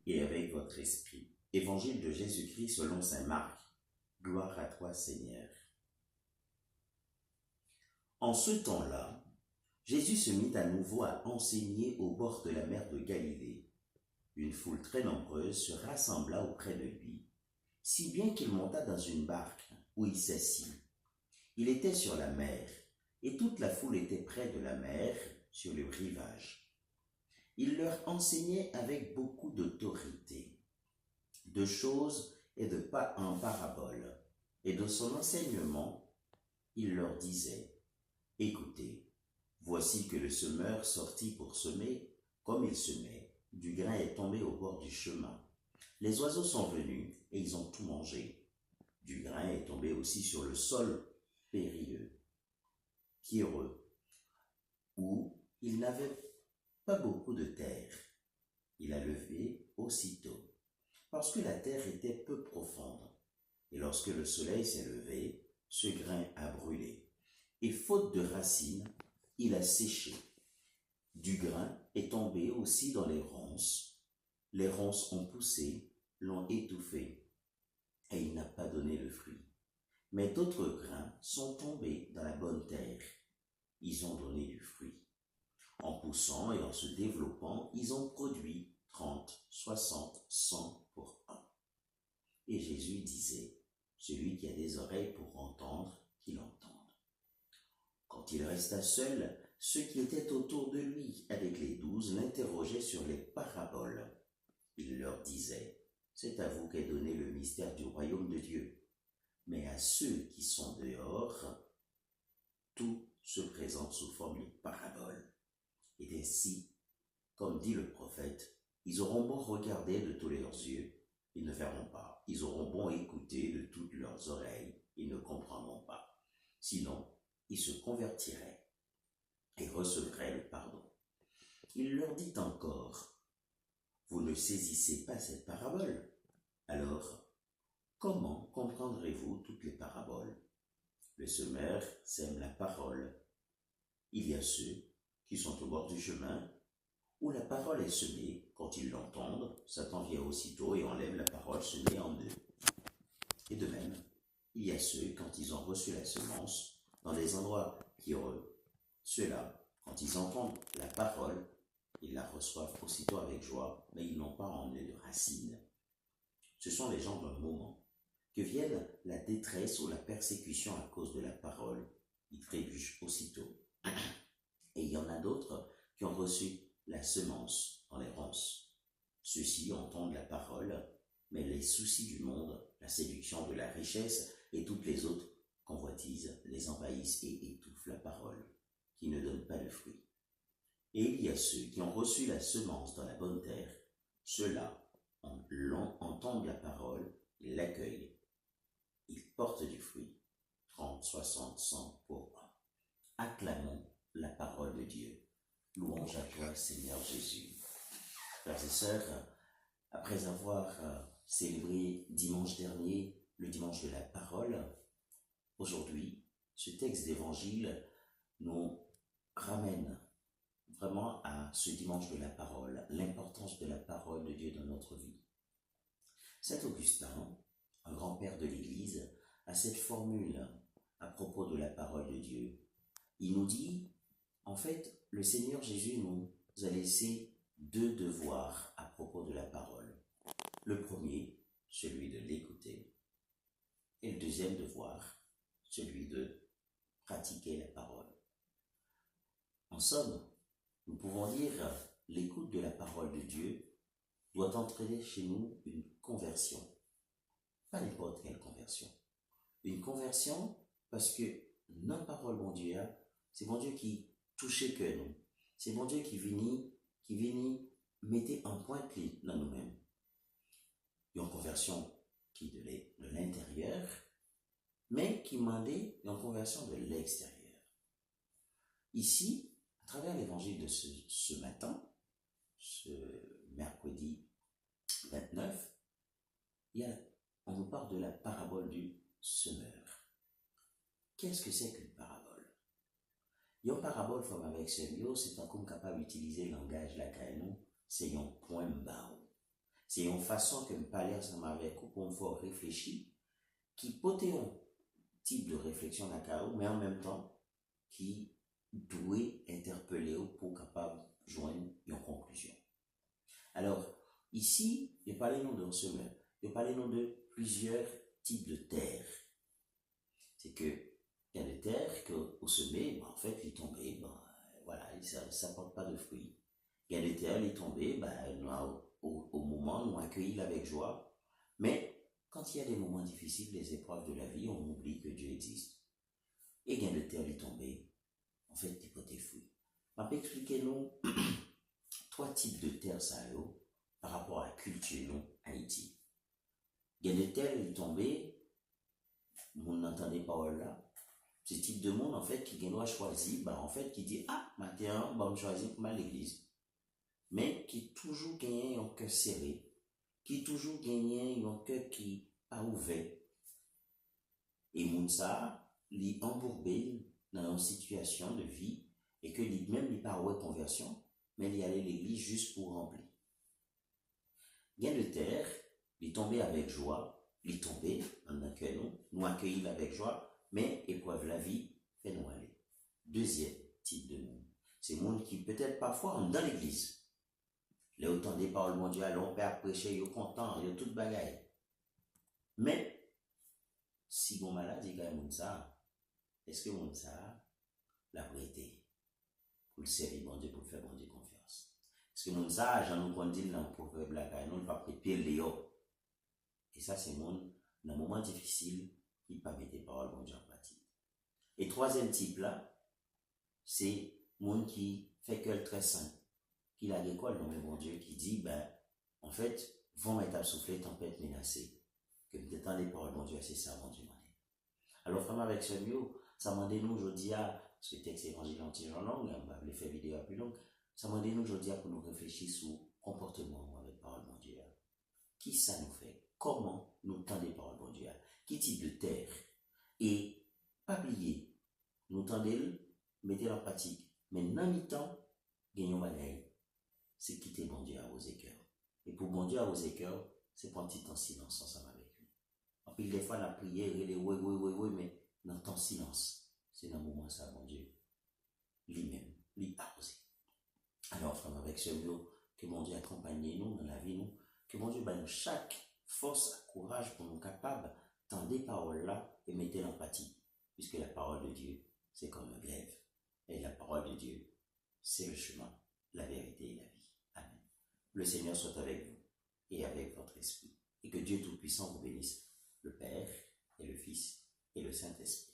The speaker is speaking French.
et avec votre esprit. Évangile de Jésus-Christ selon saint Marc. Gloire à toi, Seigneur. En ce temps-là, Jésus se mit à nouveau à enseigner au bord de la mer de Galilée. Une foule très nombreuse se rassembla auprès de lui, si bien qu'il monta dans une barque où il s'assit. Il était sur la mer, et toute la foule était près de la mer, sur le rivage. Il leur enseignait avec beaucoup d'autorité, de choses et de pas en parabole, et de son enseignement, il leur disait, « Écoutez, voici que le semeur sortit pour semer, comme il semait, du grain est tombé au bord du chemin. Les oiseaux sont venus et ils ont tout mangé. Du grain est tombé aussi sur le sol périlleux, pierreux, où il n'avait pas beaucoup de terre. Il a levé aussitôt, parce que la terre était peu profonde. Et lorsque le soleil s'est levé, ce grain a brûlé. Et faute de racines, il a séché. Du grain est tombé aussi dans les ronces. Les ronces ont poussé, l'ont étouffé, et il n'a pas donné le fruit. Mais d'autres grains sont tombés dans la bonne terre. Ils ont donné du fruit. En poussant et en se développant, ils ont produit 30, 60, 100 pour un. Et Jésus disait, celui qui a des oreilles pour entendre, qu'il entende. Quand il resta seul, ceux qui étaient autour de lui avec les 12 l'interrogeaient sur les paraboles. Il leur disait, c'est à vous qu'est donné le mystère du royaume de Dieu. Mais à ceux qui sont dehors, tout se présente sous forme de paraboles. Et ainsi, comme dit le prophète, ils auront beau regarder de tous leurs yeux, ils ne verront pas. Ils auront beau écouter de toutes leurs oreilles, ils ne comprendront pas. Sinon, ils se convertiraient et recevraient le pardon. Il leur dit encore, vous ne saisissez pas cette parabole. Alors, comment comprendrez-vous toutes les paraboles? Le semeur sème la parole. Il y a ceux qui sont au bord du chemin, où la parole est semée. Quand ils l'entendent, Satan vient aussitôt et enlève la parole semée en eux. Et de même, il y a ceux, quand ils ont reçu la semence, dans des endroits pierreux, ceux-là, quand ils entendent la parole, ils la reçoivent aussitôt avec joie, mais ils n'ont pas en eux de racines. Ce sont les gens d'un moment. Que vienne la détresse ou la persécution à cause de la parole, ils trébuchent aussitôt. Et il y en a d'autres qui ont reçu la semence dans les ronces. Ceux-ci entendent la parole, mais les soucis du monde, la séduction de la richesse et toutes les autres convoitises les envahissent et étouffent la parole, qui ne donne pas de fruit. Et il y a ceux qui ont reçu la semence dans la bonne terre. Ceux-là entendent la parole, ils l'accueillent, ils portent du fruit, 30, 60, 100 pour un. Acclamons la parole de Dieu. Louange à toi, Seigneur Jésus. Frères et sœurs, après avoir célébré dimanche dernier le dimanche de la parole, aujourd'hui, ce texte d'évangile nous ramène vraiment à ce dimanche de la parole, l'importance de la parole de Dieu dans notre vie. Saint Augustin, un grand-père de l'Église, a cette formule à propos de la parole de Dieu. Il nous dit, en fait, le Seigneur Jésus nous a laissé 2 devoirs à propos de la parole. Le premier, celui de l'écouter, et le deuxième devoir, celui de pratiquer la parole. En somme, nous pouvons dire l'écoute de la parole de Dieu doit entraîner chez nous une conversion. Pas n'importe quelle conversion. Une conversion parce que notre parole, bon Dieu, c'est bon Dieu qui touche que nous. C'est bon Dieu qui vient mettre un point clé dans nous-mêmes. Une conversion qui de l'intérieur, mais qui demandait une conversion de l'extérieur. Ici, à travers l'évangile de ce matin, ce mercredi 29, on nous parle de la parabole du semeur. Qu'est-ce que c'est qu'une parabole? Une parabole forme avec ce mot, c'est un comme capable d'utiliser le langage la canon, c'est un point bas. C'est une façon que me parler ensemble avec vous pour me faire réfléchir, qui peut être un type de réflexion d'accord, mais en même temps, qui doit interpeller pour capable de joindre une conclusion. Alors, ici, je parle nous d'un semaine, je parle nous de plusieurs types de terres. C'est que, il y a des terres que, au sommet, en fait, il est tombé, voilà, ça ne porte pas de fruits. Il y a des terres, il est tombé, au moment, nous accueillir avec joie. Mais, quand il y a des moments difficiles, des épreuves de la vie, on oublie que Dieu existe. Et il y a des terres, il est tombé, en fait, il peut être fruits. On peut expliquer nous trois types de terres, ça, par rapport à la culture, nous, Haïti. Il y a des terres, il est tombé, vous n'entendez pas là. Ce type de monde, en fait, qui doit choisir, en fait, qui dit, ah, maintenant, je choisir pour mal l'église. Mais qui toujours gagne un cœur serré, qui toujours gagne un cœur qui pas ouvert. Et Mounsa, il est embourbé dans une situation de vie, et que même il pas ouais conversion, mais il y allait à l'église juste pour remplir. Gain de terre, il est tombé avec joie, il est tombé, en accueil nous accueillir avec joie, mais épreuve la vie, fait nous aller. Deuxième type de monde, c'est le monde qui peut-être parfois on dans l'église. Les autant des paroles mondiales, on peut prêcher, ils sont contents, ils ont tout bagaille. Mais, si vous maladie, quand même, ça, est-ce que mon ça, la vérité, pour le servir bon Dieu, pour le faire bon Dieu confiance? Est-ce que mon ça, j'en ai dit dans le proverbe là, non, pas préparer Léo. Et ça, c'est mon, dans un moment difficile, il pas mettre des paroles bon Dieu en pratique. Et troisième type là, c'est mon qui fait que le très saint, qui a l'école, non, mais bon Dieu, qui dit, en fait, vent est à souffler, tempête menacée. Que peut-être des paroles, bon Dieu, c'est ça, bon Dieu, alors, vraiment, avec ce mieux, ça m'a dit nous aujourd'hui à, parce que le texte évangile anti-genre long, on va le faire vidéo plus longue, ça m'a dit nous aujourd'hui pour nous réfléchir sur le comportement avec parole, bon Dieu. Qui ça nous fait? Comment nous tendons les paroles, bon Dieu? Qui type de terre? Et, pas oublier, nous tendez, mettez en pratique. Mais dans le temps, gagnons bagaille. C'est quitter bon Dieu à vos écœurs. Et pour bon Dieu à vos écœurs, c'est prendre un petit temps silence ensemble avec lui. En plus, des fois, la prière, elle est oui, mais dans ton silence, c'est dans le moment ça, bon Dieu, lui-même, lui arrosé. Alors, frère, avec ce mot, que mon Dieu accompagne nous dans la vie, nous, que mon Dieu nous chaque force, courage pour nous capables d'entendre des paroles là et mettre l'empathie. Puisque la parole de Dieu, c'est comme un glaive. Et la parole de Dieu, c'est le chemin, la vérité et la vie. Amen. Le Seigneur soit avec vous et avec votre esprit. Et que Dieu Tout-Puissant vous bénisse, le Père et le Fils et le Saint-Esprit.